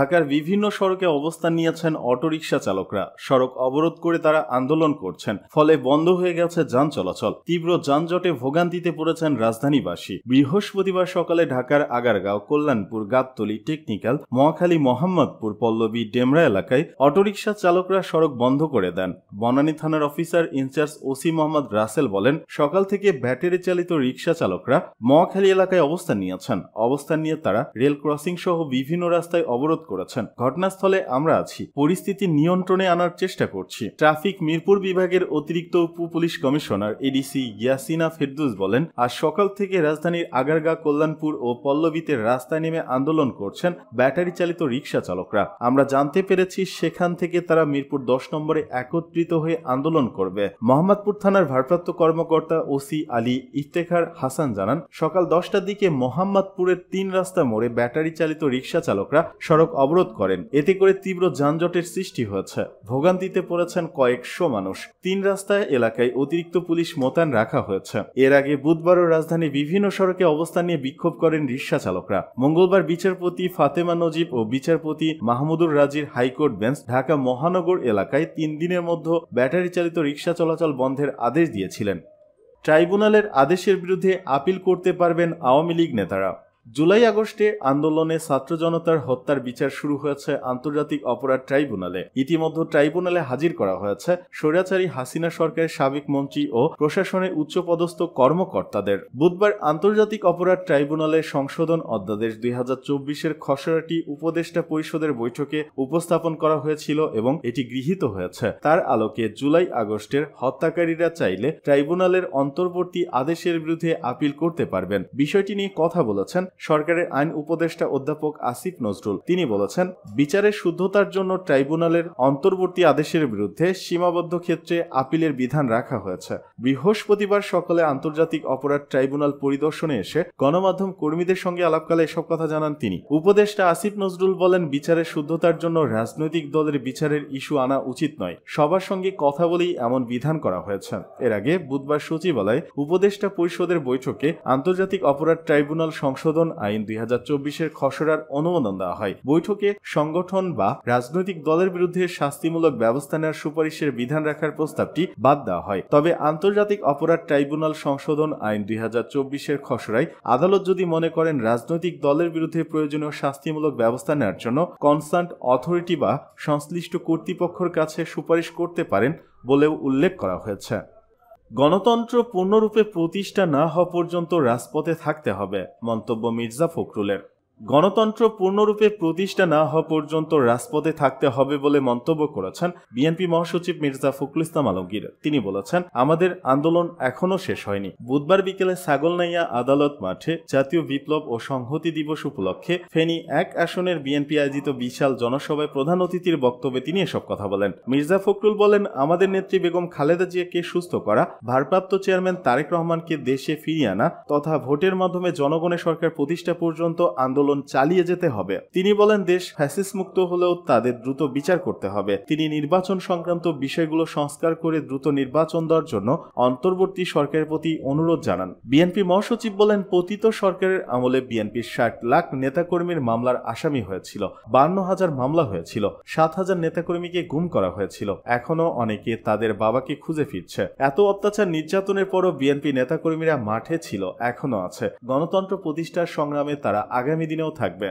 ঢাকার বিভিন্ন সড়কে অবস্থান নিয়েছেন অটোরিকশা চালকরা। সড়ক অবরোধ করে তারা আন্দোলন করছেন, ফলে বন্ধ হয়ে গেছে যান চলাচল। তীব্র যানজটে ভোগান্তিতে পড়েছেন রাজধানীবাসী। বৃহস্পতিবার সকালে ঢাকার আগারগাঁও, কল্যাণপুর, গাবতলী, টেকনিক্যাল, মহাখালী, মোহাম্মদপুর, পল্লবী, ডেমরা এলাকায় অটোরিকশা চালকরা সড়ক বন্ধ করে দেন। বনানী থানার officer in charge OC Mohammad Rasel বলেন, সকাল থেকে ব্যাটারি চালিত রিকশা চালকরা মহাখালী এলাকায় অবস্থান নিয়েছেন। অবস্থান নিয়ে তারা রেল ক্রসিং সহ বিভিন্ন রাস্তায় অবরোধ করেছেন। ঘটনাস্থলে আমরা আছি, পরিস্থিতি নিয়ন্ত্রণে আনার চেষ্টা করছি। ট্রাফিক মিরপুর বিভাগের অতিরিক্ত উপ police commissioner ADC Yasina Ferdous বলেন, আজ সকাল থেকে রাজধানীর আগারগাঁও, কল্যাণপুর ও পল্লবীতে রাস্তায় নেমে আন্দোলন করছেন ব্যাটারি চালিত রিকশা চালকরা। আমরা জানতে পেরেছি সেখান থেকে তারা মিরপুর 10 নম্বরে একত্রিত হয়ে আন্দোলন করবে। মোহাম্মদপুর থানার ভারপ্রাপ্ত কর্মকর্তা ওসি আলী ইফতেখার হাসান জানান, সকাল 10টার দিকে মোহাম্মদপুরের 3 রাস্তা মোড়ে ব্যাটারি চালিত রিকশা চালকরা সড়ক অবরোধ করেন। এতে করে তীব্র যানজটের সৃষ্টি হয়েছে। ভোগান্তিতে পড়েছেন কয়েকশো মানুষ। 3 রাস্তায় এলাকায় অতিরিক্ত পুলিশ মোতায়েন রাখা হয়েছে। এর আগে বুধবারও রাজধানীর বিভিন্ন সড়কে অবস্থান নিয়ে বিক্ষোভ করেন রিকশা চালকরা। মঙ্গলবার বিচারপতি ফাতেমা নজিব ও বিচারপতি মাহমুদুর রাজির হাইকোর্ট বেঞ্চ ঢাকা মহানগর এলাকায় 3 দিনের মধ্যে ব্যাটারি চালিত রিকশা চলাচল বন্ধের আদেশ দিয়েছিলেন। ট্রাইব্যুনালের আদেশের বিরুদ্ধে আপিল করতে পারবেন আওয়ামী লীগ নেতারা। জুলাই আগস্টে আন্দোলনে ছাত্র জনতার হত্যার বিচার শুরু হয়েছে আন্তর্জাতিক অপরাধ ট্রাইব্যুনালে। ইতিমধ্যে ট্রাইব্যুনালে হাজির করা হয়েছে স্বৈরাচারী হাসিনা সরকারের সাবেক মন্ত্রী ও প্রশাসনের উচ্চপদস্থ কর্মকর্তাদের। বুধবার আন্তর্জাতিক অপরাধ ট্রাইব্যুনালের সংশোধন অধ্যাদেশ 2024-এর খসড়াটি উপদেষ্টা পরিষদের বৈঠকে উপস্থাপন করা হয়েছিল এবং এটি গৃহীত হয়েছে। তার আলোকে জুলাই আগস্টের হত্যাকারীরা চাইলে ট্রাইব্যুনালের অন্তর্বর্তী আদেশের বিরুদ্ধে আপিল করতে পারবেন। বিষয়টি নিয়ে কথা বলেছেন সরকারের আইন উপদেষ্টা অধ্যাপক আসিফ নজরুল। তিনি বলেছেন, বিচারের শুদ্ধতার জন্য ট্রাইব্যুনালের অন্তর্বর্তী আদেশের বিরুদ্ধে সীমাবদ্ধ ক্ষেত্রে আপিলের বিধান রাখা হয়েছে। বৃহস্পতিবার সকালে আন্তর্জাতিক অপরাধ ট্রাইব্যুনাল পরিদর্শনে এসে গণমাধ্যম কর্মীদের সঙ্গে আলাপকালে এসব কথা জানান তিনি। উপদেষ্টা আসিফ নজরুল বলেন, বিচারের শুদ্ধতার জন্য রাজনৈতিক দলের বিচারের ইস্যু আনা উচিত নয়। সবার সঙ্গে কথা বলেই এমন বিধান করা হয়েছে। এর আগে বুধবার সচিবালয়ে উপদেষ্টা পরিষদের বৈঠকে আন্তর্জাতিক অপরাধ ট্রাইব্যুনাল সংশোধন আইন 2024-এর খসড়ার অনুমোদন দেওয়া হয়। বৈঠকে সংগঠন বা রাজনৈতিক দলের বিরুদ্ধে শাস্তিমূলক ব্যবস্থা নেওয়ার সুপারিশের বিধান রাখার প্রস্তাবটি বাদ দেওয়া হয়। তবে আন্তর্জাতিক অপরাধ ট্রাইব্যুনাল সংশোধন আইন 2024-এর খসড়ায় আদালত যদি মনে করেন রাজনৈতিক দলের বিরুদ্ধে প্রয়োজনীয় শাস্তিমূলক ব্যবস্থা নেওয়ার জন্য কনসার্ন অথরিটি বা সংশ্লিষ্ট কর্তৃপক্ষের কাছে সুপারিশ করতে পারেন বলেও উল্লেখ করা হয়েছে। গণতন্ত্র পূর্ণরূপে প্রতিষ্ঠা না হওয়া পর্যন্ত রাজপথে থাকতে হবে, মন্তব্য মির্জা ফখরুলের। গণতন্ত্র পূর্ণরূপে প্রতিষ্ঠা না হওয়া পর্যন্ত রাজপথে থাকতে হবে বলে মন্তব্য করেছেন বিএনপি মহাসচিব মির্জা ফখরুল ইসলাম আলমগীর। তিনি বলেছেন, আমাদের আন্দোলন এখনো শেষ হয়নি। বুধবার বিকেলে ছাগলনাইয়া আদালত মাঠে জাতীয় বিপ্লব ও সংহতি দিবস উপলক্ষে ফেনী 1 আসনের বিএনপি আয়োজিত বিশাল জনসভায় প্রধান অতিথির বক্তব্যে তিনি এসব কথা বলেন। মির্জা ফখরুল বলেন, আমাদের নেত্রী বেগম খালেদা জিয়াকে সুস্থ করা, ভারপ্রাপ্ত চেয়ারম্যান তারেক রহমানকে দেশে ফিরিয়ে আনা তথা ভোটের মাধ্যমে জনগণের সরকার প্রতিষ্ঠা পর্যন্ত আন্দোলন চালিয়ে যেতে হবে। তিনি বলেন, দেশ ফ্যাসিস্ট মুক্ত হলেও তাদের দ্রুত বিচার করতে হবে। তিনি নির্বাচন সংক্রান্ত বিষয়গুলো সংস্কার করে দ্রুত নির্বাচন দেওয়ার জন্য অন্তর্বর্তী সরকারের প্রতি অনুরোধ জানান। বিএনপি মহাসচিব বলেন, পতিত সরকারের আমলে বিএনপির 60 লাখ নেতাকর্মীর মামলার আসামি হয়েছিল, 52,000 মামলা হয়েছিল, 7,000 নেতাকর্মীকে গুম করা হয়েছিল। এখনো অনেকে তাদের বাবাকে খুঁজে ফিরছে। এত অত্যাচার নির্যাতনের পরও বিএনপি নেতাকর্মীরা মাঠে ছিল, এখনো আছে। গণতন্ত্র প্রতিষ্ঠার সংগ্রামে তারা আগামী দিনেও থাকবে।